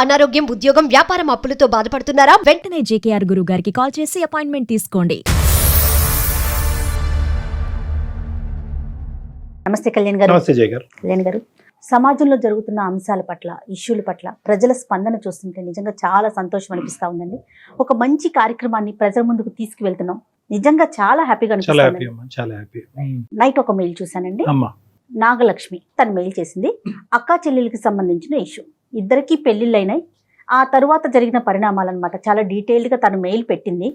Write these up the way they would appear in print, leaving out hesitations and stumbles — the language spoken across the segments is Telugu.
అనారోగ్యం, ఉద్యోగం, వ్యాపారం అప్పులతో బాధపడుతున్నారా? వెంటనే జేకేఆర్ గురువు గారికి కాల్ చేసి అపాయింట్మెంట్ తీసుకోండి. నమస్తే కళ్యాణ్ గారు. నమస్తే జయ గారు. కళ్యాణ్ గారు, సమాజంలో జరుగుతున్న అంశాల పట్ల, ఇష్యూల పట్ల ప్రజల స్పందన చూస్తుంటే నిజంగా చాలా సంతోషం అనిపిస్తా ఉందండి. ఒక మంచి కార్యక్రమాన్ని ప్రజల ముందుకు తీసుకువెళ్తున్నాం. నిజంగా చాలా హ్యాపీగా అనిపిస్తుంది. నైట్ ఒక మెయిల్ చూసానండి. నాగలక్ష్మి తను మెయిల్ చేసింది. అక్కా చెల్లెలకి సంబంధించిన ఇష్యూ. ఇద్దరికి పెళ్లిళ్ళైనాయి. ఆ తరువాత జరిగిన పరిణామాలన్నమాట. చాలా డీటెయిల్డ్ గా తను మెయిల్ పెట్టింది.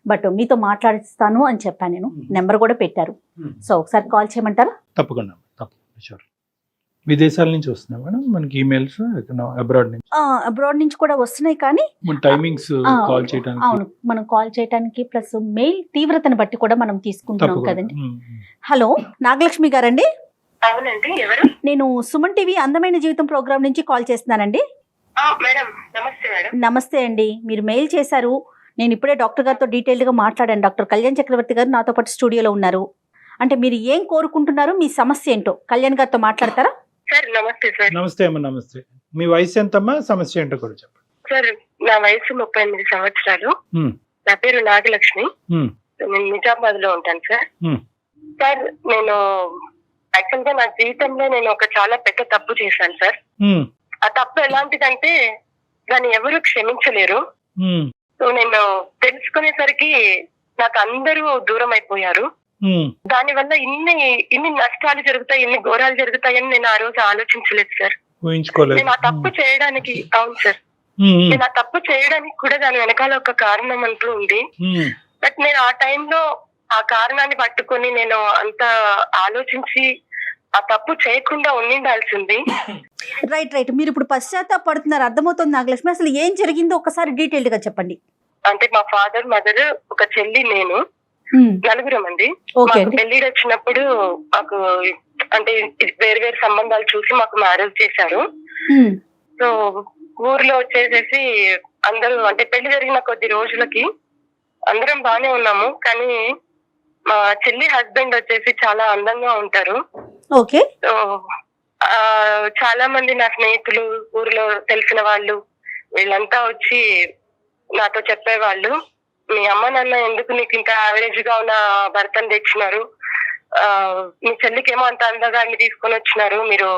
బట్ మీతో మాట్లాడిస్తాను అని చెప్పాను నేను. నెంబర్ కూడా పెట్టారు. సో ఒకసారి కాల్ చేయమంటారా? తప్పకుండా. విదేశాల నుంచి వస్తున్నాయి మేడం మనకి ఈమెయిల్స్, అబ్రాడ్ నుంచి కూడా వస్తున్నాయి. కానీ టైమింగ్స్ కాల్ చేయడానికి, అవును, మనం కాల్ చేయడానికి ప్లస్ మెయిల్ తీవ్రతను బట్టి కూడా మనం తీసుకుంటున్నాం కదండి. హలో, నాగలక్ష్మి గారండి? అవునండి, ఎవరు? నేను సుమన్ టీవీ అందమైన జీవితం ప్రోగ్రామ్ నుంచి కాల్ చేస్తున్నానండి. మేడం నమస్తే. మేడం నమస్తే అండి. మీరు మెయిల్ చేశారు. నేను ఇప్పుడే డాక్టర్ గారితో డీటెయిల్డ్ గా మాట్లాడాను. డాక్టర్ కళ్యాణ్ చక్రవర్తి గారు నాతో పాటు స్టూడియోలో ఉన్నారు. అంటే మీరు ఏం కోరుకుంటున్నారు, మీ సమస్య ఏంటో కళ్యాణ్ గారితో మాట్లాడతారా? సార్ నమస్తే. సార్ నమస్తే అమ్మా. నమస్తే. మీ వయసు ఎంతమ్మా, సమస్య ఏంటో కూడా చెప్పండి. సార్ నా వయసు 38 సంవత్సరాలు. నా పేరు నాగలక్ష్మి. నేను నిజామాబాద్ లో ఉంటాను సార్. సార్ నేను యాక్చువల్ గా నా జీవితంలో నేను ఒక చాలా పెద్ద తప్పు చేశాను సార్. ఆ తప్పు ఎలాంటిదంటే దాన్ని ఎవరు క్షమించలేరు. సో నేను తెలుసుకునేసరికి నాకు అందరూ దూరం అయిపోయారు. దాని వల్ల ఇన్ని నష్టాలు జరుగుతాయి, ఇన్ని ఘోరాలు జరుగుతాయని నేను ఆ రోజు ఆలోచించలేదు సార్. నేను ఆ తప్పు చేయడానికి, అవును సార్, నేను ఆ తప్పు చేయడానికి కూడా దాని వెనకాల ఒక కారణం అంటూ ఉంది. బట్ నేను ఆ టైంలో ఆ కారణాన్ని పట్టుకొని నేను అంత ఆలోచించి ఆ తప్పు చేయకుండా ఉండాల్సింది. రైట్. మీరు ఇప్పుడు పశ్చాత్తాపడుతున్నారు, అర్థమవుతుంది నాగలక్ష్మి. అసలు ఏం జరిగిందో ఒకసారి డీటెయిల్డ్ గా చెప్పండి. అంటే మా ఫాదర్, మదర్, ఒక చెల్లి, నేను, నలుగురం అండి. పెళ్లి వచ్చినప్పుడు మాకు అంటే వేరు వేరు సంబంధాలు చూసి మాకు మ్యారేజ్ చేశారు. సో ఊర్లో వచ్చేసేసి అందరూ అంటే పెళ్లి జరిగిన కొద్ది రోజులకి అందరం బానే ఉన్నాము. కానీ మా చెల్లి హస్బెండ్ వచ్చేసి చాలా అందంగా ఉంటారు. ఓకే. సో చాలా మంది నా స్నేహితులు, ఊర్లో తెలిసిన వాళ్ళు వీళ్ళంతా వచ్చి నాతో చెప్పేవాళ్ళు, మీ అమ్మ నాన్న ఎందుకు నీకు ఇంత యావరేజ్ గా ఉన్న భర్తను తెచ్చినారు, మీ చెల్లికేమో అంత అందగాన్ని తీసుకొని వచ్చినారు, మీరు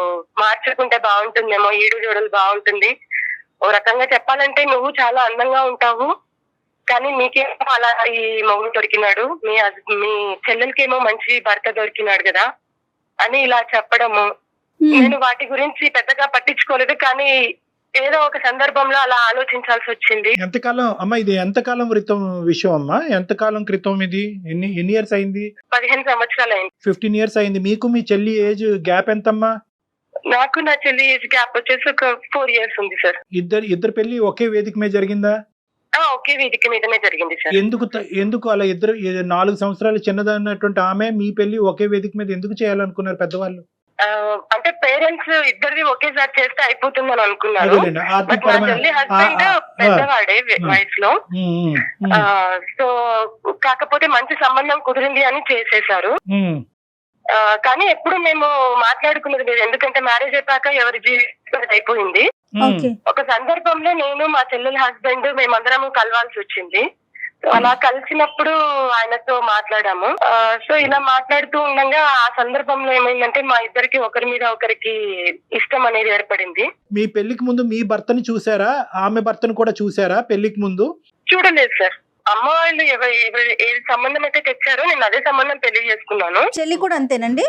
మార్చుకుంటే బాగుంటుందేమో, ఈడు జోడలు బాగుంటుంది. ఓ రకంగా చెప్పాలంటే నువ్వు చాలా అందంగా ఉంటావు, కానీ నీకేమో అలా ఈ మొగుడు దొరికినాడు, మీ చెల్లెలకేమో మంచి భర్త దొరికినాడు కదా అని ఇలా చెప్పడము. నేను వాటి గురించి పెద్దగా పట్టించుకోలేదు. కానీ ఏదో ఒక సందర్భంలో అలా ఆలోచించాల్సి వచ్చింది. ఎంతకాలం అమ్మా ఇది? ఎంతకాలం క్రితం విషయం అమ్మా? ఎంతకాలం క్రితం ఇది? ఎన్ని ఇయర్స్ అయింది? 15 సంవత్సరాలు అయింది. 15 ఇయర్స్ అయింది. మీకు మీ చెల్లి ఏజ్ గ్యాప్ ఎంతమ్మా? నాకు నా చెల్లి ఏజ్ గ్యాప్ వచ్చేసి ఒక 4 years ఉంది సార్. ఇద్దరు పెళ్లి ఒకే వేదిక మీద జరిగిందా? ఒకే వేదిక మీదనే జరిగింది సార్. ఎందుకు అలా 4 సంవత్సరాలు చిన్నదన్నటువంటి ఆమె మీ పెళ్లి ఒకే వేదిక మీద ఎందుకు చేయాలనుకున్నారు పెద్దవాళ్ళు? అంటే పేరెంట్స్ ఇద్దరిది ఒకేసారి చేస్తే అయిపోతుందని అనుకున్నారు. బట్ నా చెల్లి హస్బెండ్ పెద్దవాడే వయసులో. సో కాకపోతే మంచి సంబంధం కుదిరింది అని చేసేసారు. కానీ ఎప్పుడు మేము మాట్లాడుకున్నది లేదు, ఎందుకంటే మ్యారేజ్ అయిపోయాక ఎవరి జీవితం అయిపోయింది. ఒక సందర్భంలో నేను, మా చెల్లెల హస్బెండ్ మేమందరం కలవాల్సి వచ్చింది. అలా కలిసినప్పుడు ఆయనతో మాట్లాడాము. సో ఇలా మాట్లాడుతూ ఉండగా ఆ సందర్భంలో ఏమైందంటే మా ఇద్దరికి ఒకరి మీద ఒకరికి ఇష్టం అనేది ఏర్పడింది. మీ పెళ్లికి ముందు మీ భర్తని చూసారా? ఆమె భర్తను కూడా చూసారా పెళ్లికి ముందు? చూడలేదు సార్. అమ్మ వాళ్ళు ఏ సంబంధం అయితే తెచ్చారో నేను అదే సంబంధం పెళ్లి చేసుకున్నాను. చెల్లి కూడా అంతేనండి?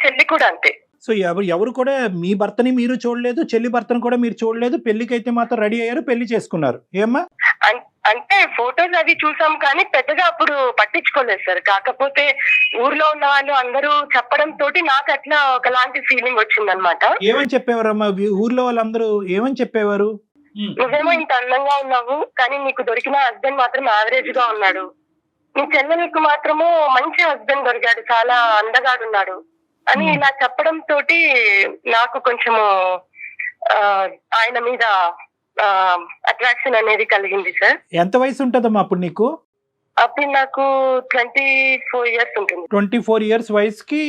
చెల్లి కూడా అంతే. సో ఎవరు కూడా మీ భర్తని మీరు చూడలేదు, చెల్లి భర్తను కూడా మీరు చూడలేదు, పెళ్లికి అయితే మాత్రం రెడీ అయ్యారు, పెళ్లి చేసుకున్నారు. ఏమ్మా? అంటే ఫోటోస్ అవి చూసాం కానీ పెద్దగా అప్పుడు పట్టించుకోలేదు సార్. కాకపోతే ఊర్లో ఉన్న వాళ్ళు అందరూ చెప్పడం తోటి నాకు అట్లా ఒకలాంటి ఫీలింగ్ వచ్చిందనమాట. ఏమని చెప్పేవారమ్మా ఊర్లో వాళ్ళందరూ? ఏమని చెప్పేవారు? నువ్వేమో ఇంత అందంగా ఉన్నావు, కానీ నీకు దొరికిన హస్బెండ్ మాత్రం యావరేజ్ గా ఉన్నాడు. నీ చెల్లెలకు మాత్రము మంచి హస్బెండ్ దొరికాడు, చాలా అందగాడున్నాడు అని ఇలా చెప్పడం తోటి నాకు కొంచెము ఆయన మీద అట్రాక్షన్ అనేది కలిగింది సార్. ఎంత వయసు ఉంటదమ్మా అప్పుడు నీకు? అప్పుడు నాకు 24 years ఉంటుంది. 24 years వయసుకి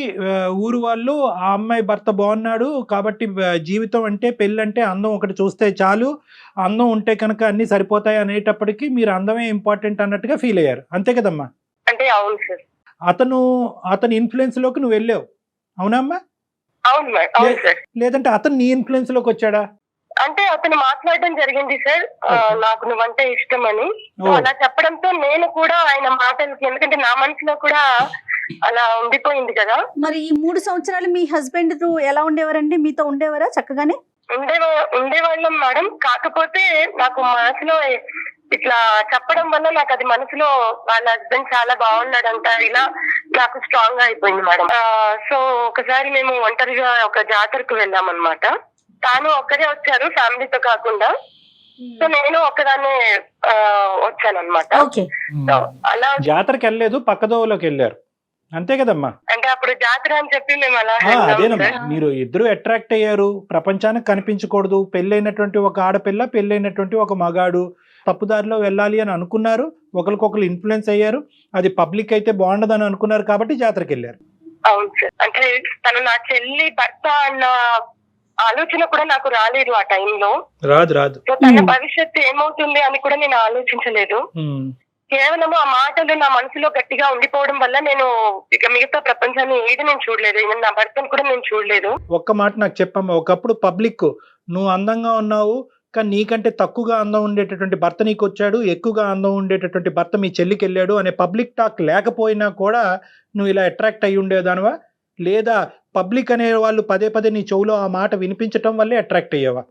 ఊరు వాళ్ళు ఆ అమ్మాయి భర్త బాగున్నాడు కాబట్టి జీవితం అంటే పెళ్ళి అంటే అందం ఒకటి చూస్తే చాలు, అందం ఉంటే కనుక అన్ని సరిపోతాయి అనేటప్పటికీ మీరు అందమే ఇంపార్టెంట్ అన్నట్టుగా ఫీల్ అయ్యారు, అంతే కదమ్మా? అంటే అవును సార్. అతని ఇన్ఫ్లుయెన్స్ లోకి నువ్వు వెళ్ళావు, అవునమ్మా? అవును మేడం, అవును సార్. లేదంటే అతను నీ ఇన్ఫ్లుయెన్స్ లోకి వచ్చాడా? అంటే అతను మాట్లాడడం జరిగింది సార్, నాకు నువ్వంటే ఇష్టం అని. అలా చెప్పడంతో నేను కూడా ఆయన మాటలకి, ఎందుకంటే నా మనసులో కూడా అలా ఉండిపోయింది కదా. మరి ఈ 3 సంవత్సరాలు మీ హస్బెండ్ తో ఎలా ఉండేవారండి? మీతో ఉండేవారా చక్కగానే? ఉండేవాళ్ళం మేడం. కాకపోతే నాకు మనసులో ఇట్లా చెప్పడం వల్ల నాకు అది మనసులో వాళ్ళ హస్బెండ్ చాలా బాగున్నాడంట, ఇలా నాకు స్ట్రాంగ్ గా అయిపోయింది మేడం. సో ఒకసారి మేము ఒంటరిగా ఒక జాతరకు వెళ్ళాం అన్నమాట. తాను ఒక్కరే వచ్చారు, ఫ్యామిలీతో కాకుండా. సో నేను ఒక్కదాన్నే వచ్చాను అనమాట. అలా జాతరకి వెళ్ళలేదు, పక్కదోవలోకి వెళ్ళారు, అంతే కదమ్మా? అంటే అప్పుడు జాతర అని చెప్పి మేము అలా అదేనమ్మా, మీరు ఇద్దరు అట్రాక్ట్ అయ్యారు, ప్రపంచానికి కనిపించకూడదు, పెళ్ళైనటువంటి ఒక ఆడపిల్ల, పెళ్ళైనటువంటి ఒక మగాడు తప్పుదారిలో వెళ్ళాలి అని అనుకున్నారు, ఒకరికొకరు ఇన్ఫ్లుయెన్స్ అయ్యారు, అది పబ్లిక్ అయితే బాగుండదని అనుకున్నారు కాబట్టి జాతరకి వెళ్ళారు. అవును సార్. అంటే తను నా చెల్లి భర్త అన్న ఆలోచన కూడా నాకు రాలేదు ఆ టైంలో. రాదు. తన భవిష్యత్తు ఏమవుతుంది అని కూడా నేను ఆలోచించలేదు. కేవలం ఆ మాటలు నా మనసులో గట్టిగా ఉండిపోవడం వల్ల నేను ఇక మిగతా ప్రపంచాన్ని ఏది నేను చూడలేదు, నా భర్తను కూడా నేను చూడలేదు. ఒక్క మాట నాకు చెప్పమ్మా, ఒకప్పుడు పబ్లిక్ నువ్వు అందంగా ఉన్నావు కానీ నీకంటే తక్కువగా అందం ఉండేటటువంటి భర్త నీకు వచ్చాడు, ఎక్కువగా అందం ఉండేటటువంటి భర్త మీ చెల్లికి వెళ్ళాడు అనే పబ్లిక్ టాక్ లేకపోయినా కూడా నువ్వు ఇలా అట్రాక్ట్ అయ్యి ఉండేదానివా? లేదా పబ్లిక్ అనే వాళ్ళు పదే పదే నీ చెవులో ఆ మాట వినిపించటం వల్లే అట్రాక్ట్ అయ్యావా?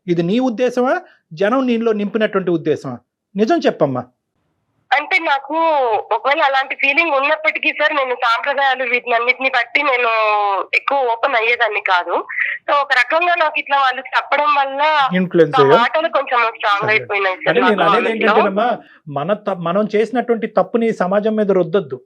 ఇది నీ ఉద్దేశమా, జనం నీలో నింపినటువంటి ఉద్దేశమా? నిజం చెప్పమ్మా. అంటే నాకు ఒకవేళ అలాంటి ఫీలింగ్ ఉన్నప్పటికీ సార్, నేను సాంప్రదాయాలు వీటినన్నిటిని బట్టి నేను ఎక్కువ ఓపెన్ అయ్యేదాన్ని కాదు. సో ఒక రకంగా నాకు ఇట్లా వాళ్ళు చెప్పడం వల్ల మాటలు కొంచెం స్ట్రాంగ్ అయిపోయినాయి సార్. నేను అనేది ఏంటంటేనమ్మా, మనం చేసినటువంటి తప్పుని సమాజం మీద రుద్దొద్దు.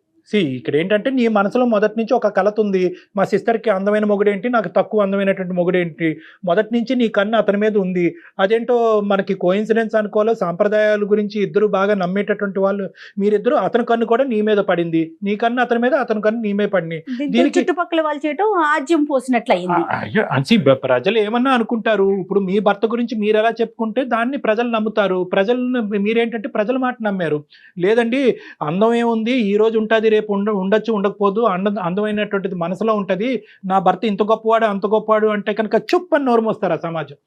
ఇక్కడ ఏంటంటే నీ మనసులో మొదటి నుంచి ఒక కలత ఉంది, మా సిస్టర్కి అందమైన మొగుడేంటి, నాకు తక్కువ అందమైనటువంటి మొగుడేంటి, మొదటి నుంచి నీ కన్ను అతని మీద ఉంది. అదేంటో మనకి కోయిన్సిడెన్స్ అనుకోవాలో, సాంప్రదాయాల గురించి ఇద్దరు బాగా నమ్మేటటువంటి వాళ్ళు మీరిద్దరు, అతని కన్ను కూడా నీ మీద పడింది, నీ కన్ను అతని మీద, అతని కన్ను నీ మీద పడింది. దీనికి చుట్టుపక్కల వాళ్ళు చేయటం ఆజ్యం పోసినట్లయింది. ప్రజలు ఏమన్నా అనుకుంటారు, ఇప్పుడు మీ భర్త గురించి మీరు ఎలా చెప్పుకుంటే దాన్ని ప్రజలు నమ్ముతారు. మీరేంటంటే ప్రజల మాట నమ్మారు. లేదండి అందం ఏముంది, ఈ రోజు ఉంటుంది, రేపు ఉండొచ్చు, ఉండకపోదు, అందమైనటువంటిది మనసులో ఉంటది, నా భర్త ఇంత గొప్పవాడు అంత గొప్పవాడు అంటే కనుక చుప్పని నోరు మోస్తారు ఆ సమాజం.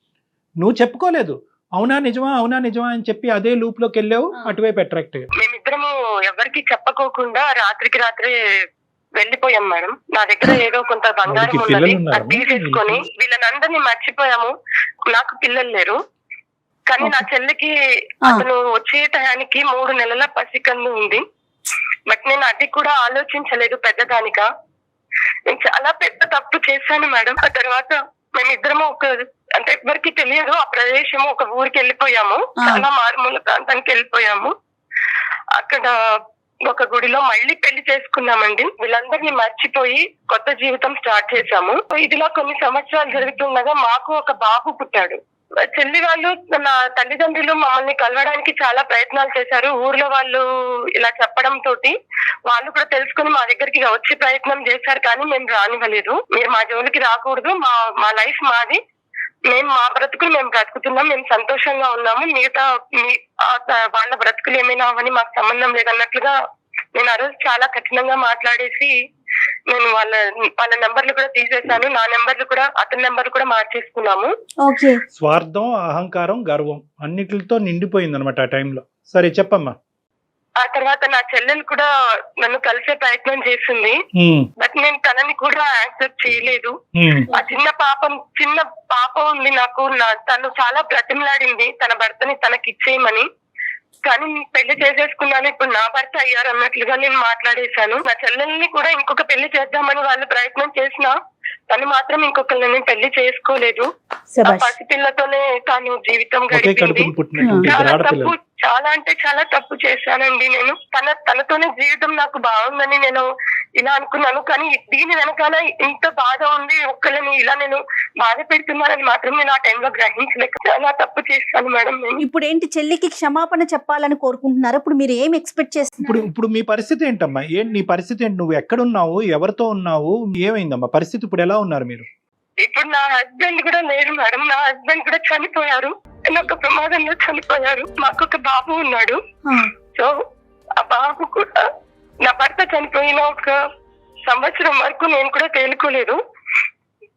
నువ్వు చెప్పుకోలేదు, అవునా నిజమా అని చెప్పి అదే లూప్ లోకి వెళ్ళావు, అటువైపు అట్రాక్ట్ అయ్యావు. మేమిద్దరము ఎవరికి చెప్పకోకుండా రాత్రికి రాత్రే వెళ్ళిపోయాం మేడం. నా దగ్గర ఏదో కొంత బంగారం ఉన్నది, అది తీసేసుకొని వీళ్ళనందరినీ మర్చిపోయాము. నాకు పిల్లలు లేరు, కానీ నా చెల్లికి అతను వచ్చే టయానికి 3 నెలల పసికన్ను ఉంది. బట్ నేను అది కూడా ఆలోచించలేదు పెద్దదానిగా. నేను చాలా పెద్ద తప్పు చేశాను మేడం. ఆ తర్వాత మేమిద్దరము అంటే ఎవరికి తెలియదు ఆ ప్రదేశము, ఒక ఊరికి వెళ్ళిపోయాము, చాలా మారుమూల ప్రాంతానికి వెళ్ళిపోయాము. అక్కడ ఒక గుడిలో మళ్ళీ పెళ్లి చేసుకున్నామండి. వీళ్ళందరినీ మర్చిపోయి కొత్త జీవితం స్టార్ట్ చేశాము. ఇదిలా కొన్ని సంవత్సరాలు జరుగుతుండగా మాకు ఒక బాబు పుట్టాడు. చెల్లి వాళ్ళు, నా తల్లిదండ్రులు మమ్మల్ని కలవడానికి చాలా ప్రయత్నాలు చేశారు. ఊర్లో వాళ్ళు ఇలా చెప్పడం తోటి వాళ్ళు కూడా తెలుసుకుని మా దగ్గరికి వచ్చే ప్రయత్నం చేశారు, కానీ మేము రానివ్వలేదు. మీరు మా జోలికి రాకూడదు, మా లైఫ్ మాది, మేము మా బ్రతుకులు మేము బ్రతుకుతున్నాం, మేము సంతోషంగా ఉన్నాము, మిగతా వాళ్ళ బ్రతుకులు ఏమైనా అవని మాకు సంబంధం లేదన్నట్లుగా నేను ఆ రోజు చాలా కఠినంగా మాట్లాడేసి నేను వాళ్ళ నెంబర్లు కూడా తీసేశాను. నా నెంబర్లు కూడా, అతని నెంబర్లు కూడా మార్చేసుకున్నాము. స్వార్థం, అహంకారం, గర్వం అన్నిటితో నిండిపోయింది అనమాట ఆ టైంలో. సరే చెప్పమ్మా. ఆ తర్వాత నా చెల్లెలు కూడా నన్ను కలిసే ప్రయత్నం చేసింది, బట్ నేను తనని కూడా యాక్సెప్ట్ చేయలేదు. ఆ చిన్న పాప ఉంది నాకు, తను చాలా బ్రతిమలాడింది తన భర్తని తనకి ఇచ్చేయమని, కానీ పెళ్లి చేసేసుకున్నాను, ఇప్పుడు నా భర్త అయ్యారు అన్నట్లుగా నేను మాట్లాడేశాను. నా చెల్లెల్ని కూడా ఇంకొక పెళ్లి చేద్దామని వాళ్ళు ప్రయత్నం చేసినా తను మాత్రం ఇంకొకరిని పెళ్లి చేసుకోలేదు. పసిపిల్లతోనే తాను జీవితం గడిపింది. చాలా అంటే చాలా తప్పు చేశానండి. నేను తనతోనే జీవితం నాకు బాగుందని నేను ఇలా అనుకున్నాను, కానీ దీని వెనకాల ఇంత బాధ ఉంది, ఒక్కళ్ళని ఇలా నేను బాధ పెడుతున్నానని మాత్రం నేను ఆ టైంలో గ్రహించలేక చాలా తప్పు చేశాను మేడం. నేను ఇప్పుడు ఏంటి, చెల్లికి క్షమాపణ చెప్పాలని కోరుకుంటున్నారు? ఇప్పుడు మీరు ఏం ఎక్స్పెక్ట్ చేస్తున్నారు? ఇప్పుడు మీ పరిస్థితి ఏంటమ్మా? ఏంటి నీ పరిస్థితి ఏంటి? నువ్వు ఎక్కడున్నావు? ఎవరితో ఉన్నావు? ఏమైందమ్మా పరిస్థితి? ఇప్పుడు ఎలా ఉన్నారు మీరు? ఇప్పుడు నా హస్బెండ్ కూడా లేరు మేడం. నా హస్బెండ్ కూడా చనిపోయారు, ఒక ప్రమాదంలో చనిపోయారు. మాకు ఒక బాబు ఉన్నాడు. సో ఆ బాబు కూడా, నా భర్త చనిపోయిన ఒక సంవత్సరం వరకు నేను కూడా తేలుకోలేదు.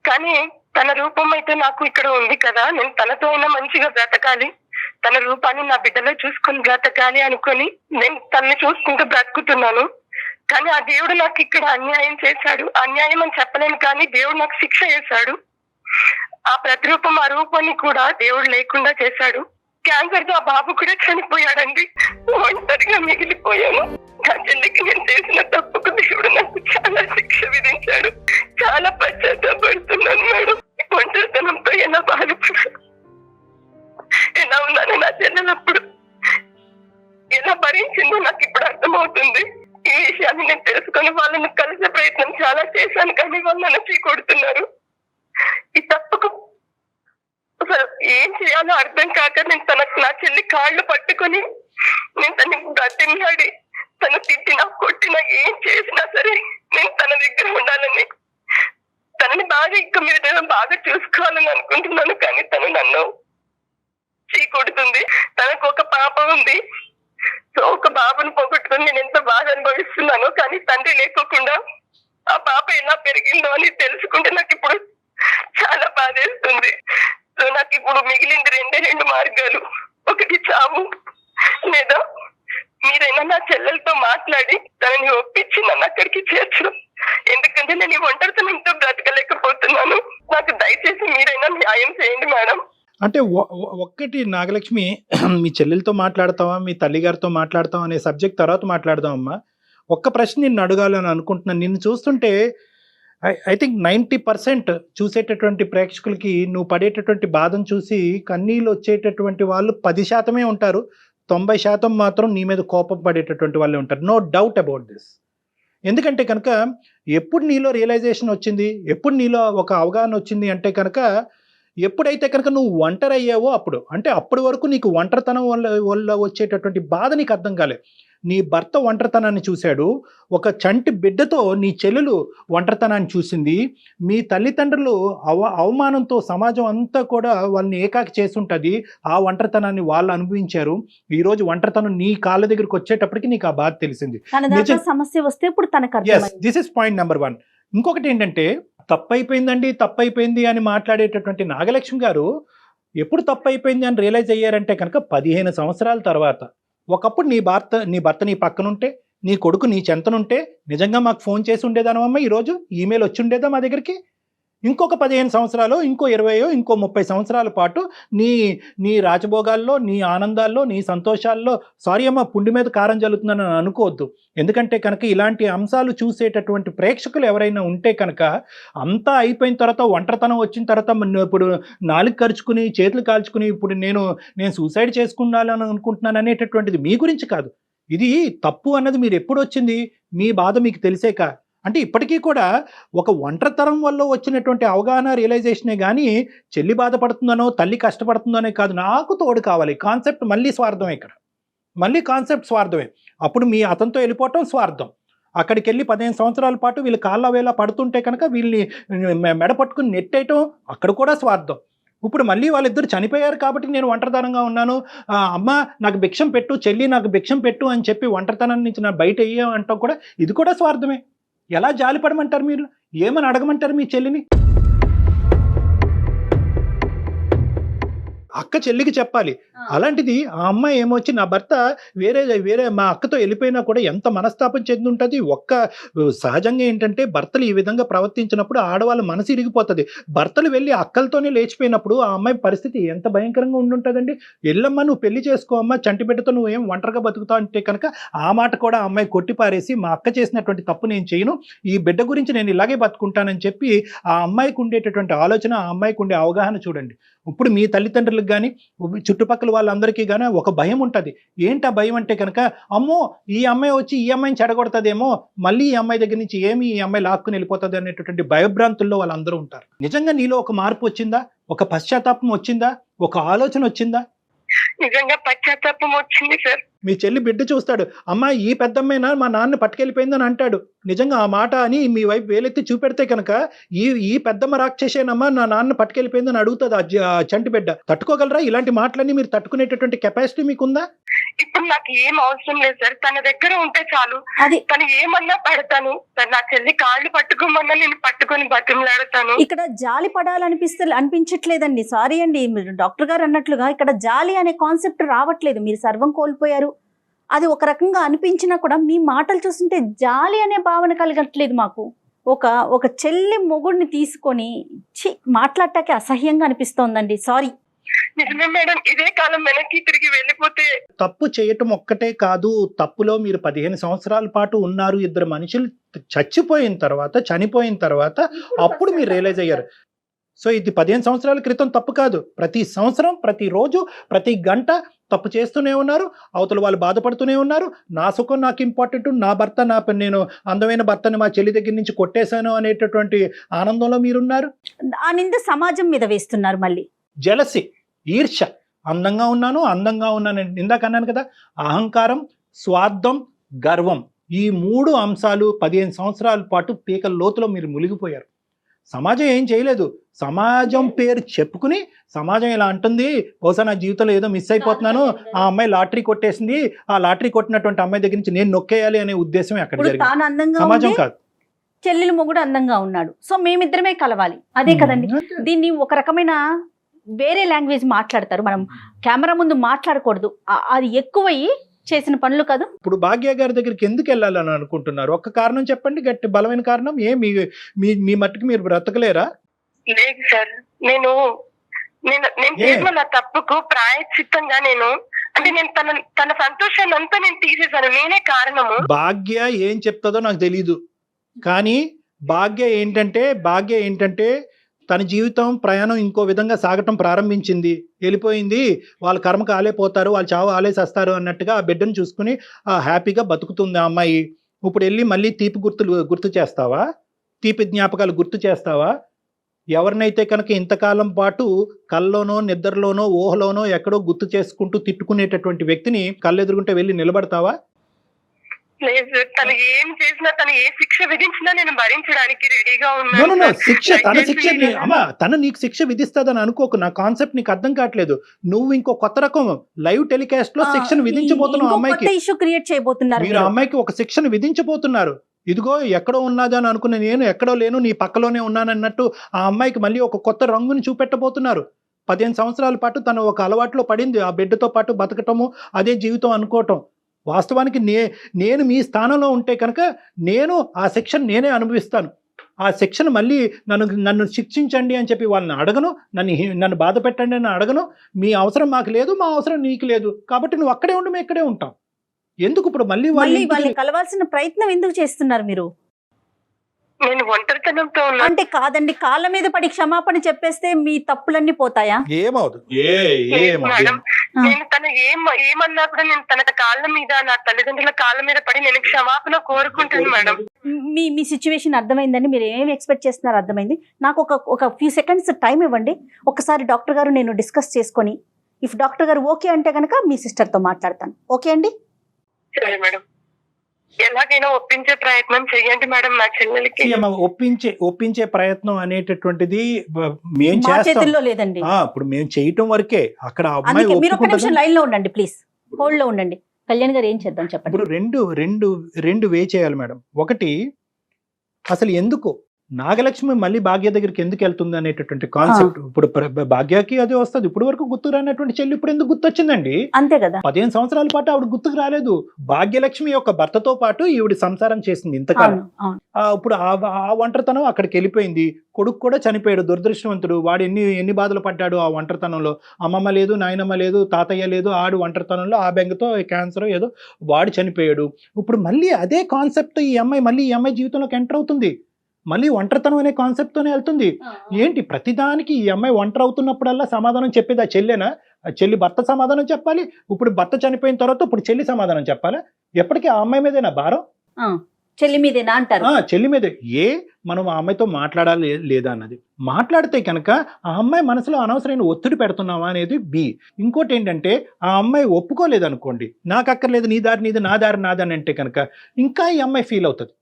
కానీ తన రూపం అయితే నాకు ఇక్కడ ఉంది కదా, నేను తనతో అయినా మంచిగా బ్రతకాలి, తన రూపాన్ని నా బిడ్డలో చూసుకొని బ్రతకాలి అనుకొని నేను తనని చూసుకుంటూ బ్రతుకుతున్నాను. కానీ ఆ దేవుడు నాకు ఇక్కడ అన్యాయం చేశాడు. అన్యాయం అని చెప్పలేను, కానీ దేవుడు నాకు శిక్ష చేశాడు. ఆ ప్రతిరూపం, ఆ రూపాన్ని కూడా దేవుడు లేకుండా చేశాడు. క్యాన్సర్ తో ఆ బాబు కూడా చనిపోయాడండి. ఒంటరిగా మిగిలిపోయాను. నా చెల్లికి నేను చేసిన తప్పుకు దేవుడు నాకు చాలా శిక్ష విధించాడు. చాలా పశ్చాత్తాపడుతున్నాను మేడం. ఒంటరితనంతో ఎలా బాధపడాను, ఎలా ఉన్నాను నా చెల్లెలప్పుడు ఎలా భరించిందో నాకు ఇప్పుడు అర్థమవుతుంది. ఈ విషయాన్ని నేను తెలుసుకొని వాళ్ళని కలిసే ప్రయత్నం చాలా చేశాను, కానీ వాళ్ళు నన్ను చీకొడుతున్నారు. ఈ తప్పుకు అసలు ఏం చేయాలో అర్థం కాక నేను నా చెల్లి కాళ్ళు పట్టుకొని నేను తనని బ్రతిమలాడి, తను తిట్టినా కొట్టినా ఏం చేసినా సరే నేను తన దగ్గర ఉండాలని, తనని బాగా ఇంకా మీద బాగా చూసుకోవాలని అనుకుంటున్నాను. కానీ తను నన్ను చీకొడుతుంది. తనకు ఒక పాప ఉంది. సో ఒక బాబుని పోగొట్టుకుని నేను ఎంత బాధ అనుభవిస్తున్నాను. కానీ తండ్రి లేకోకుండా ఆ పాప ఎలా పెరిగిందో అని తెలుసుకుంటే నాకు ఇప్పుడు చాలా బాధేస్తుంది. సో నాకు ఇప్పుడు మిగిలింది రెండు మార్గాలు. ఒకటి చావు, లేదా మీరైనా నా చెల్లెలతో మాట్లాడి తనని ఒప్పించి నన్ను అక్కడికి చేర్చడం. ఎందుకంటే నేను ఈ ఒంటరితనంతో బ్రతకలేకపోతున్నాను. నాకు దయచేసి మీరైనా న్యాయం చేయండి మేడం. అంటే ఒక్కటి నాగలక్ష్మి, మీ చెల్లెలతో మాట్లాడతావా, మీ తల్లిగారితో మాట్లాడతావా అనే సబ్జెక్ట్ తర్వాత మాట్లాడదామమ్మా. ఒక్క ప్రశ్న నిన్ను అడగాలని అనుకుంటున్నాను. నిన్ను చూస్తుంటే ఐ థింక్ 90% చూసేటటువంటి ప్రేక్షకులకి నువ్వు పడేటటువంటి బాధను చూసి కన్నీళ్ళు వచ్చేటటువంటి వాళ్ళు 10% ఉంటారు. 90% మాత్రం నీ మీద కోపం పడేటటువంటి వాళ్ళే ఉంటారు. No doubt about this. ఎందుకంటే కనుక ఎప్పుడు నీలో రియలైజేషన్ వచ్చింది, ఎప్పుడు నీలో ఒక అవగాహన వచ్చింది అంటే కనుక ఎప్పుడైతే కనుక నువ్వు ఒంటరి అయ్యావో అప్పుడు. అంటే అప్పటి వరకు నీకు ఒంటరితనం వల్ల వచ్చేటటువంటి బాధ నీకు అర్థం కాలే. నీ భర్త ఒంటరితనాన్ని చూశాడు, ఒక చంటి బిడ్డతో నీ చెల్లెలు ఒంటరితనాన్ని చూసింది, మీ తల్లిదండ్రులు అవమానంతో సమాజం అంతా కూడా వాళ్ళని ఏకాకి చేస్తుంటుంది, ఆ ఒంటరితనాన్ని వాళ్ళు అనుభవించారు. ఈరోజు ఒంటరితనం నీ కాళ్ళ దగ్గరికి వచ్చేటప్పటికి నీకు ఆ బాధ తెలిసింది. సమస్య వస్తే ఇప్పుడు తనకు దిస్ ఇస్ పాయింట్ నెంబర్ 1. ఇంకొకటి ఏంటంటే, తప్పైపోయింది అని మాట్లాడేటటువంటి నాగలక్ష్మి గారు ఎప్పుడు తప్పైపోయింది అని రియలైజ్ అయ్యారంటే కనుక 15 సంవత్సరాల తర్వాత. ఒకప్పుడు నీ భర్త నీ పక్కనుంటే, నీ కొడుకు నీ చెంతనుంటే నిజంగా మాకు ఫోన్ చేసి ఉండేదానమ్మా, ఈరోజు ఈమెయిల్ వచ్చి ఉండేదా మా దగ్గరికి. ఇంకొక 15 సంవత్సరాలు, ఇంకో 20, ఇంకో 30 సంవత్సరాల పాటు నీ రాజభోగాల్లో, నీ ఆనందాల్లో, నీ సంతోషాల్లో, సారీ అమ్మ పుండి మీద కారం జల్లుతుందని అనుకోవద్దు. ఎందుకంటే కనుక ఇలాంటి అంశాలు చూసేటటువంటి ప్రేక్షకులు ఎవరైనా ఉంటే కనుక అంతా అయిపోయిన తర్వాత, ఒంటరితనం వచ్చిన తర్వాత ఇప్పుడు నాలుగు ఖర్చుకుని చేతులు కాల్చుకుని ఇప్పుడు నేను సూసైడ్ చేసుకున్నాను అనుకుంటున్నాను అనేటటువంటిది మీ గురించి కాదు. ఇది తప్పు అన్నది మీరు ఎప్పుడు వచ్చింది, మీ బాధ మీకు తెలిసేక. అంటే ఇప్పటికీ కూడా ఒక ఒంటరితనం వల్ల వచ్చినటువంటి అవగాహన, రియలైజేషనే కానీ చెల్లి బాధపడుతుందనో తల్లి కష్టపడుతుందనే కాదు, నాకు తోడు కావాలి కాన్సెప్ట్ మళ్ళీ స్వార్థమే. ఇక్కడ మళ్ళీ కాన్సెప్ట్ స్వార్థమే. అప్పుడు మీ అతనితో వెళ్ళిపోవటం స్వార్థం. అక్కడికి వెళ్ళి 15 సంవత్సరాల పాటు వీళ్ళు కాళ్ళ వేళ పడుతుంటే కనుక వీళ్ళని మెడ పట్టుకుని నెట్టేయటం అక్కడ కూడా స్వార్థం. ఇప్పుడు మళ్ళీ వాళ్ళిద్దరు చనిపోయారు కాబట్టి నేను ఒంటరితనంగా ఉన్నాను, అమ్మ నాకు భిక్షం పెట్టు, చెల్లి నాకు భిక్షం పెట్టు అని చెప్పి ఒంటరితనం నుంచి నా బయట అయ్యామంటాం కూడా ఇది కూడా స్వార్థమే. ఎలా జాలిపడమంటారు మీరు? ఏమని అడగమంటారు మీ చెల్లిని? అక్క చెల్లికి చెప్పాలి. అలాంటిది ఆ అమ్మాయి ఏమొచ్చి నా భర్త వేరే మా అక్కతో వెళ్ళిపోయినా కూడా ఎంత మనస్తాపం చెంది ఉంటుంది. సహజంగా ఏంటంటే భర్తలు ఈ విధంగా ప్రవర్తించినప్పుడు ఆడవాళ్ళ మనసు ఇరిగిపోతుంది. భర్తలు వెళ్ళి అక్కలతోనే లేచిపోయినప్పుడు ఆ అమ్మాయి పరిస్థితి ఎంత భయంకరంగా ఉండుంటుందండి. వెళ్ళమ్మా నువ్వు పెళ్లి చేసుకోమ్మా, చంటి బిడ్డతో నువ్వేం ఒంటరిగా బతుకుతావు అంటే కనుక ఆ మాట కూడా ఆ అమ్మాయి కొట్టిపారేసి మా అక్క చేసినటువంటి తప్పు నేను చేయను, ఈ బిడ్డ గురించి నేను ఇలాగే బతుకుంటానని చెప్పి ఆ అమ్మాయికి ఉండేటటువంటి ఆలోచన, ఆ అమ్మాయికి ఉండే అవగాహన చూడండి. ఇప్పుడు మీ తల్లిదండ్రులకు కానీ చుట్టుపక్కల వాళ్ళందరికీ గానే ఒక భయం ఉంటుంది. ఏంటి ఆ భయం అంటే కనుక, అమ్మో ఈ అమ్మాయి వచ్చి ఈ అమ్మాయిని చెడగొడతాదేమో, మళ్ళీ ఈ అమ్మాయి దగ్గర నుంచి ఏమి ఈ అమ్మాయి లాక్కుని వెళ్ళిపోతుంది అనేటటువంటి భయభ్రాంతుల్లో వాళ్ళందరూ ఉంటారు. నిజంగా నీలో ఒక మార్పు వచ్చిందా? ఒక పశ్చాత్తాపం వచ్చిందా? ఒక ఆలోచన వచ్చిందా? నిజంగా పశ్చాత్తాపం వచ్చింది సార్. మీ చెల్లి బిడ్డ చూస్తాడు, అమ్మా ఈ పెద్దమ్మైనా మా నాన్న పట్టుకెళ్ళిపోయిందని అంటాడు. నిజంగా ఆ మాట అని మీ వైపు వేలెత్తి చూపెడితే కనుక ఈ పెద్దమ్మ రాక్షసేనమ్మా నా నాన్న పట్టుకెళ్ళిపోయిందని అడుగుతుంది ఆ చంటి బిడ్డ. తట్టుకోగలరా? ఇలాంటి మాటలన్నీ మీరు తట్టుకునేటటువంటి కెపాసిటీ మీకుందా? ఇప్పుడు నాకు ఏం అవసరం లేదు సార్, తన దగ్గర ఉంటే చాలు. అది తను ఏమన్నా పడతాను సార్. నా చెల్లి కాళ్ళు పట్టుకోమన్నా నేను పట్టుకొని బతిమలాడతాను. ఇక్కడ జాలి అనిపించట్లేదండి. సారీ అండి, మీరు డాక్టర్ గారు అన్నట్లుగా ఇక్కడ జాలి అనే కాన్సెప్ట్ రావట్లేదు. మీరు సర్వం కోల్పోయారు, అది ఒక రకంగా అనిపించినా కూడా మీ మాటలు చూస్తుంటే జాలి అనే భావన కలగట్లేదు మాకు. ఒక చెల్లి మొగుడిని తీసుకొని మాట్లాడటానికి అసహ్యంగా అనిపిస్తోందండి. సారీ. నిజమే మేడం, ఇదే కాలం వెనక్కి తిరిగి వెళ్ళిపోతే. తప్పు చేయటం ఒక్కటే కాదు, తప్పులో మీరు 15 సంవత్సరాల పాటు ఉన్నారు. ఇద్దరు మనుషులు చనిపోయిన తర్వాత అప్పుడు మీరు రియలైజ్ అయ్యారు. సో ఇది 15 సంవత్సరాల క్రితం తప్పు కాదు. ప్రతి సంవత్సరం, ప్రతిరోజు, ప్రతి గంట తప్పు చేస్తూనే ఉన్నారు. అవతల వాళ్ళు బాధపడుతూనే ఉన్నారు. నా సుఖం నాకు ఇంపార్టెంట్, నా భర్త నేను అందమైన భర్తని మా చెల్లి దగ్గర నుంచి కొట్టేశాను అనేటటువంటి ఆనందంలో మీరున్నారు. ఆ నింద సమాజం మీద వేస్తున్నారు. మళ్ళీ జలసి, ఈర్ష్య. అందంగా ఉన్నాను ఇందాక అన్నాను కదా. అహంకారం, స్వార్థం, గర్వం, ఈ 3 అంశాలు 15 సంవత్సరాల పాటు పీకల లోతులో మీరు మునిగిపోయారు. సమాజం ఏం చేయలేదు. సమాజం పేరు చెప్పుకుని సమాజం ఇలా అంటుంది, బహుశా నా జీవితంలో ఏదో మిస్ అయిపోతున్నాను, ఆ అమ్మాయి లాటరీ కొట్టేసింది, ఆ లాటరీ కొట్టినటువంటి అమ్మాయి దగ్గర నుంచి నేను నొక్కేయాలి అనే ఉద్దేశం అక్కడ జరిగింది. సమాజం కాదు. చెల్లెలు మొగుడు అందంగా ఉన్నాడు, సో మేమిద్దరమే కలవాలి, అదే కదండి. దీన్ని ఒక రకమైన వేరే లాంగ్వేజ్ మాట్లాడతారు. మనం కెమెరా ముందు మాట్లాడకూడదు, అది ఎక్కువయ్యి చేసిన పనులు కాదు. ఇప్పుడు భాగ్య గారి దగ్గరికి ఎందుకు వెళ్ళాలని అనుకుంటున్నారు? ఒక్క కారణం చెప్పండి, గట్టి బలమైన కారణం. మీ మట్టుకు మీరు బ్రతకలేరా? లేదు సార్, నేను చేసిన నా తప్పుకు ప్రాయశ్చిత్తంగా నేను తన సంతోషాన్ని అంతా నేను తీసేశాను. నేనే కారణము. భాగ్య ఏం చెప్తుందో నాకు తెలీదు, కానీ భాగ్య ఏంటంటే తన జీవితం ప్రయాణం ఇంకో విధంగా సాగటం ప్రారంభించింది. వెళ్ళిపోయింది, వాళ్ళ కర్మకు ఆలే పోతారు, వాళ్ళు చావు ఆలేసేస్తారు అన్నట్టుగా ఆ బిడ్డను చూసుకుని హ్యాపీగా బతుకుతుంది ఆ అమ్మాయి. ఇప్పుడు వెళ్ళి మళ్ళీ తీపి గుర్తు చేస్తావా? తీపి జ్ఞాపకాలు గుర్తు చేస్తావా? ఎవరినైతే కనుక ఇంతకాలం పాటు కల్లోనో, నిద్రలోనో, ఊహలోనో ఎక్కడో గుర్తు చేసుకుంటూ తిట్టుకునేటటువంటి వ్యక్తిని కళ్ళెదురుగుంటే వెళ్ళి నిలబడతావా? లేదు, తను ఏం చేసినా, తను ఏ శిక్ష విధించినా నేను భరించడానికి రెడీగా ఉన్నాను. తను నీకు శిక్ష విధిస్తాదని అనుకోకు. నా కాన్సెప్ట్ నీకు అర్థం కావట్లేదు. నువ్వు ఇంకో కొత్త రకం లైవ్ టెలికాస్ట్ లో శిక్షను విధించబోతున్నావు అమ్మాయికి. ఇష్యూ క్రియేట్ చేయబోతున్నారు మీరు. అమ్మాయికి ఒక శిక్షను విధించబోతున్నారు. ఇదిగో ఎక్కడో ఉన్నదని అనుకున్న నేను ఎక్కడో లేను, నీ పక్కలోనే ఉన్నానన్నట్టు ఆ అమ్మాయికి మళ్ళీ ఒక కొత్త రంగుని చూపెట్టబోతున్నారు. 15 సంవత్సరాల పాటు తను ఒక అలవాట్లో పడింది, ఆ బిడ్డతో పాటు బతకటము, అదే జీవితం అనుకోవటం. వాస్తవానికి నేను మీ స్థానంలో ఉంటే కనుక నేను ఆ శిక్షను నేనే అనుభవిస్తాను. ఆ శిక్షను మళ్ళీ నన్ను శిక్షించండి అని చెప్పి వాళ్ళని అడగను, నన్ను బాధ పెట్టండి అని అడగను. మీ అవసరం మాకు లేదు, మా అవసరం నీకు లేదు, కాబట్టి నువ్వు అక్కడే ఉండి మేము ఇక్కడే ఉంటాం. ఎందుకు ఇప్పుడు మళ్ళీ వాళ్ళని కలవాల్సిన ప్రయత్నం ఎందుకు చేస్తున్నారు మీరు? నేను ఒంటరితనంతో ఉన్నా. అంటే కాదండి, కాళ్ళ మీద పడి క్షమాపణ చెప్పేస్తే మీ తప్పులన్నీ పోతాయా? ఏమవుదు మేడం, నేను తను ఏమన్నా కూడా నేను తన కాళ్ళ మీద, నా తల్లిదండ్రుల కాళ్ళ మీద పడి నేను క్షమాపణ కోరుకుంటాను మేడం. మీ సిచ్యువేషన్ అర్థమైందండి, మీరు ఏమి ఎక్స్పెక్ట్ చేస్తున్నారు అర్థమైంది. నాకు ఒక ఫ్యూ సెకండ్స్ టైం ఇవ్వండి. ఒకసారి డాక్టర్ గారు నేను డిస్కస్ చేసుకొని, ఇఫ్ డాక్టర్ గారు ఓకే అంటే కనుక మీ సిస్టర్తో మాట్లాడతాను. ఓకే అండి? సరే మేడం, ఎలాగైనా ఒప్పించే ప్రయత్నం చేయండి మేడం నా చెల్లెలకి. ఒప్పించే ప్రయత్నం అనేటటువంటిది మేము చేతుల్లో లేదండి. ఇప్పుడు మేము చేయటం వరకే. అక్కడ మీరు ఒక నిమిషం లైన్ లో ఉండండి ప్లీజ్, హోల్డ్ లో ఉండండి. కళ్యాణ్ గారు ఏం చేద్దాం చెప్పండి. ఇప్పుడు రెండు వే చేయాలి మేడం. ఒకటి, అసలు ఎందుకు నాగలక్ష్మి మళ్ళీ భాగ్య దగ్గరికి ఎందుకు వెళ్తుంది అనేటటువంటి కాన్సెప్ట్. ఇప్పుడు భాగ్యకి అదే వస్తుంది. ఇప్పుడు వరకు గుర్తుకు రానటువంటి చెల్లి ఇప్పుడు ఎందుకు గుర్తొచ్చిందండి? అంతే కదా. 15 సంవత్సరాల పాటు ఆవిడ గుర్తుకు రాలేదు. భాగ్యలక్ష్మి యొక్క భర్తతో పాటు ఈవిడ సంసారం చేసింది ఇంతకాలం. ఇప్పుడు ఆ ఒంటరితనం అక్కడికి వెళ్ళిపోయింది. కొడుకు కూడా చనిపోయాడు, దురదృష్టవంతుడు. వాడు ఎన్ని బాధలు పడ్డాడు ఆ ఒంటరితనంలో. అమ్మమ్మ లేదు, నాయనమ్మ లేదు, తాతయ్య లేదు. ఆడు ఒంటరితనంలో ఆ బెంగతో క్యాన్సర్ ఏదో వాడు చనిపోయాడు. ఇప్పుడు మళ్ళీ అదే కాన్సెప్ట్ ఈ అమ్మాయి జీవితంలోకి ఎంటర్ అవుతుంది. మళ్ళీ ఒంటరితనం అనే కాన్సెప్ట్ తోనే వెళ్తుంది. ఏంటి ప్రతిదానికి ఈ అమ్మాయి ఒంటరి అవుతున్నప్పుడల్లా సమాధానం చెప్పేది ఆ చెల్లెనా? చెల్లి భర్త సమాధానం చెప్పాలి, ఇప్పుడు భర్త చనిపోయిన తర్వాత ఇప్పుడు చెల్లి సమాధానం చెప్పాలా? ఎప్పటికీ ఆ అమ్మాయి మీదేనా భారం? చెల్లి మీదేనా అంటారు. చెల్లి మీద మనం ఆ అమ్మాయితో మాట్లాడాలి లేదా అన్నది. మాట్లాడితే కనుక ఆ అమ్మాయి మనసులో అనవసరమైన ఒత్తిడి పెడుతున్నావా అనేది బి. ఇంకోటి ఏంటంటే ఆ అమ్మాయి ఒప్పుకోలేదు అనుకోండి, నాకు అక్కర్లేదు, నీ దారి నీది, నా దారి నాదని అంటే కనుక ఇంకా ఈ అమ్మాయి ఫీల్ అవుతుంది.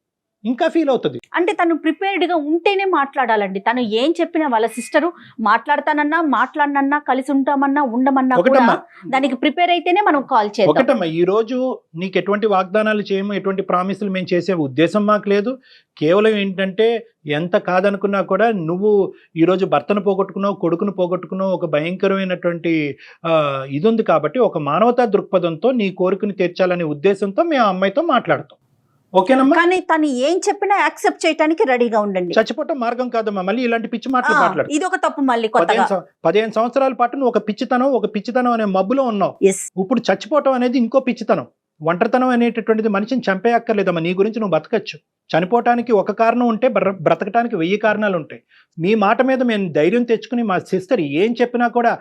అంటే తను ప్రిపేర్డ్ గా ఉంటేనే మాట్లాడాలండి. తను ఏం చెప్పినా వాళ్ళ సిస్టరు మాట్లాడనన్నా కలిసి ఉంటామన్నా ఉండమన్నా కూడా దానికి ప్రిపేర్ అయితేనే మనం కాల్ చేద్దాం. ఒకటమ్మా, ఈ రోజు నీకు ఎటువంటి వాగ్దానాలు చేయము, ఎటువంటి ప్రామిసులు మేము చేసే ఉద్దేశం మాకు లేదు. కేవలం ఏంటంటే ఎంత కాదనుకున్నా కూడా నువ్వు ఈరోజు భర్తను పోగొట్టుకున్నావు, కొడుకును పోగొట్టుకున్నావు, ఒక భయంకరమైనటువంటి ఇది ఉంది కాబట్టి ఒక మానవతా దృక్పథంతో నీ కోరికను తీర్చాలనే ఉద్దేశంతో మేము ఆ అమ్మాయితో మాట్లాడతాం. ఓకేనమ్మా? కానీ తను ఏం చెప్పినా యాక్సెప్ట్ చేయడానికి రెడీగా ఉండండి. చచ్చిపోవటం మార్గం కాదమ్మా. మళ్ళీ ఇలాంటి పిచ్చి మాటలు మాట్లాడు. ఇది ఒక తప్పు. మళ్ళీ 15 సంవత్సరాల పాటు నువ్వు ఒక పిచ్చితనం అనే మబ్బులో ఉన్నావు. ఇప్పుడు చచ్చిపోవటం అనేది ఇంకో పిచ్చితనం. ఒంటరితనం అనేటటువంటిది మనిషిని చంపేయక్కర్లేదమ్మా. నీ గురించి నువ్వు బతకచ్చు. చనిపోవటానికి ఒక కారణం ఉంటే బ్రతకటానికి 1000 కారణాలు ఉంటాయి. మీ మాట మీద మేము ధైర్యం తెచ్చుకుని మా సిస్టర్ ఏం చెప్పినా కూడా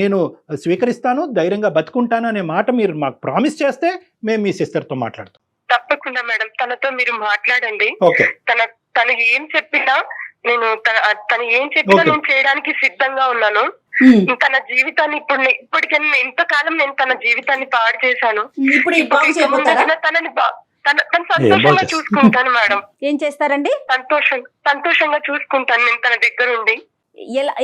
నేను స్వీకరిస్తాను, ధైర్యంగా బతుకుంటాను అనే మాట మీరు మాకు ప్రామిస్ చేస్తే మేము మీ సిస్టర్తో మాట్లాడతాం. తప్పకుండా మేడం, తనతో మీరు మాట్లాడండి. తను ఏం చెప్పినా నేను నేను చేయడానికి సిద్ధంగా ఉన్నాను. తన జీవితాన్ని ఇప్పటికైనా ఎంతకాలం నేను తన జీవితాన్ని పాడు చేశాను. తనని సంతోషంగా చూసుకుంటాను మేడం. ఏం చేస్తారండి? సంతోషంగా చూసుకుంటాను నేను తన దగ్గర ఉండి.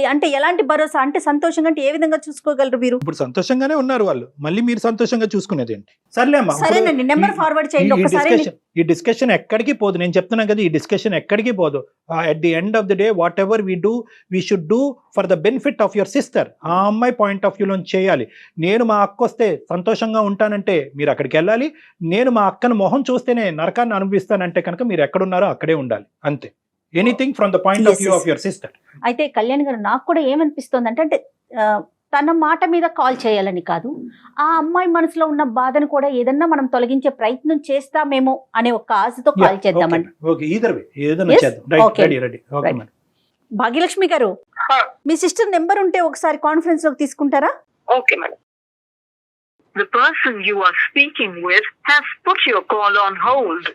అంటే ఎలాంటి భరోసా? అంటే సంతోషంగా అంటే ఏ విధంగా చూసుకోగలరు మీరు? ఇప్పుడు సంతోషంగానే ఉన్నారు వాళ్ళు, మళ్ళీ మీరు సంతోషంగా చూసుకునేది ఏంటి? సర్లేమ్మా, సరేనండి, నెంబర్ ఫార్వర్డ్ చేయండి ఒకసారి. ఈ డిస్కషన్ ఎక్కడికి పోదు. నేను చెప్తున్నాను కదా, ఈ డిస్కషన్ ఎక్కడికి పోదు. At the end of the day what ever we should do for the benefit of your sister. ఆ అమ్మాయి పాయింట్ ఆఫ్ వ్యూలో చేయాలి. నేను మా అక్క వస్తే సంతోషంగా ఉంటానంటే మీరు అక్కడికి వెళ్ళాలి. నేను మా అక్కను మొహం చూస్తేనే నరకాన్ని అనుభవిస్తానంటే కనుక మీరు ఎక్కడున్నారో అక్కడే ఉండాలి. అంతే. Anything from the point of view of your sister. అయితే కళ్యాణ్ గారు, నాకు కూడా ఏమనిపిస్తుంది అంటే తన మాట మీద కాల్ చేయాలని కాదు, ఆ అమ్మాయి మనసులో ఉన్న బాధను కూడా ఏదన్నా మనం తొలగించే ప్రయత్నం చేస్తామేమో అనే ఒక ఆశతో కాల్ చేద్దామండి. భాగ్యలక్ష్మి గారు, మీ సిస్టర్ నెంబర్ ఉంటే ఒకసారి కాన్ఫరెన్స్ లోకి తీసుకుంటారా? Okay madam. The person you are speaking with has put your call on hold.